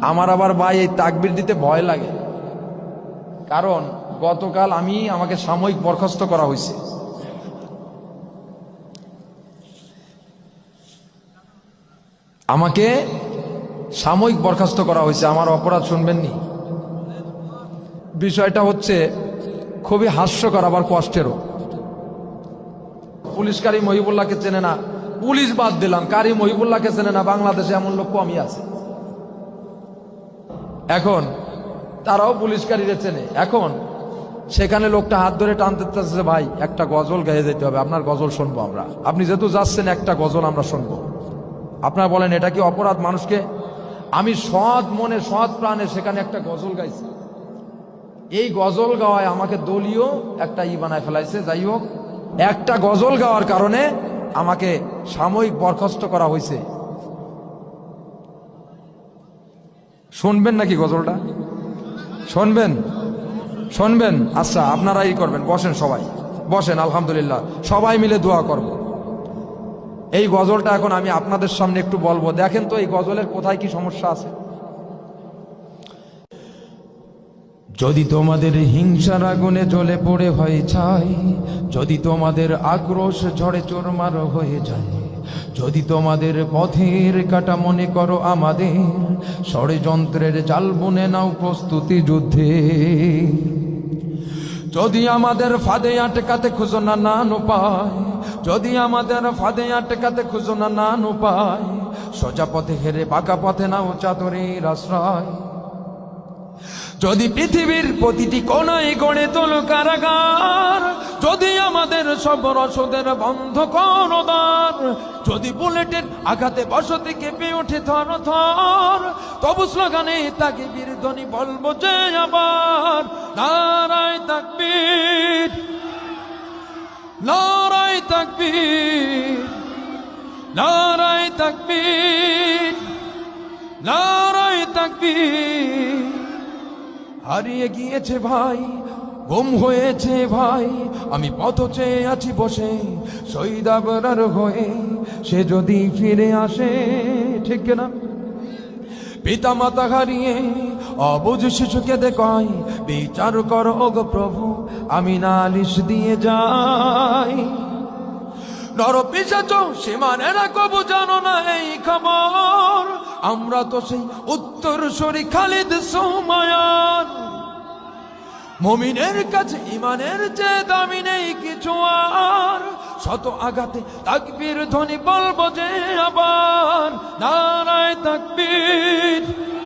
আমার আবার ভাই এই তাকবীর দিতে ভয় লাগে, কারণ গতকাল আমাকে সাময়িক বরখাস্ত করা হয়েছে। আমাকে সাময়িক বরখাস্ত করা হয়েছে, আমার অপরাধ শুনবেননি। বিষয়টা হচ্ছে খুবই হাস্যকর আবার কষ্টেরও। পুলিশ কারি মহিবুল্লাহকে চেনে না, পুলিশ বাদ দিলাম, কারি মহিবুল্লাহকে চেনে না, বাংলাদেশে এমন লোক কমই আছে। এখন তারাও পুলিশ কারিরে চেনে। এখন সেখানে লোকটা হাত ধরে টানতে, ভাই একটা গজল গাইয়ে যেতে হবে, আপনার গজল শুনবো আমরা, আপনি যেহেতু যাচ্ছেন একটা গজল আমরা শুনবো। আপনারা বলেন এটা কি অপরাধ মানুষকে? আমি সৎ মনে সৎ প্রাণে সেখানে একটা গজল গাইছি। এই গজল গাওয়ায় আমাকে দলীয় একটা বানায় ফেলাইছে। যাই হোক, একটা গজল গাওয়ার কারণে আমাকে সাময়িক বরখাস্ত করা হয়েছে। শুনবেন নাকি গজলটা? শুনবেন? শুনবেন? আচ্ছা, আপনারাই করবেন। বসেন, সবাই বসেন। আলহামদুলিল্লাহ, সবাই মিলে দোয়া করব। এই গজলটা এখন আমি আপনাদের সামনে একটু বলবো। দেখেন তো এই গজলের কোথায় কি সমস্যা আছে। যদি তোমাদের হিংসার আগুনে জ্বলে পড়ে হয় ছাই, যদি তোমাদের আক্রোশ ঝড়ে চোরমার হয়ে যায়, যদি তোমাদের পথের কাটা মনে করো আমাদের, ষড়যন্ত্রের জাল বুনে নাও প্রস্তুতি যুদ্ধে। যদি আমাদের ফাঁদে আটকাতে খুঁজো না নান উপায়, যদি আমাদের ফাঁদে আটকাতে খুঁজো না নান উপায়, সোজা পথে হেরে বাঁকা পথে নাও চাদরের আশ্রয়। যদি পৃথিবীর প্রতিটি কোণায় গড়ে তোলো কারাগার, যদি আমাদের সব রসদের বন্ধ করো দ্বার, যদি বুলেটের আঘাতে বসতি কেঁপে ওঠে থর থর, তবু স্লোগানে তাকবীর ধ্বনি বলবো যে আবার, নারায়ে তাকবীর, নারায়ে তাকবীর, নারায়ে তাকবীর, নারায়ে তাকবীর। হারিয়ে গিয়েছে ভাই, গুম হয়েছে ভাই, আমি পথ চেয়ে আছি বসে শহীদ আবরার হয়ে, সে যদি ফিরে আসে। ঠিক না? পিতা মাতা হারিয়ে অবুঝ শিশুকে দেখায়, বিচার করো ওগো প্রভু, আমি নালিশ দিয়ে যাই। নর পিশাচ সীমানেরা কবু জানো না এই খবর, আমরা তো সেই উত্তরসূরি খালিদ সুমায়ার। মুমিনের কাছে ইমানের চেয়ে দামি নেই কিছু আর, শত আঘাতে তাকবীর ধ্বনি বলবো যে আবার, নারায়ে তাকবীর,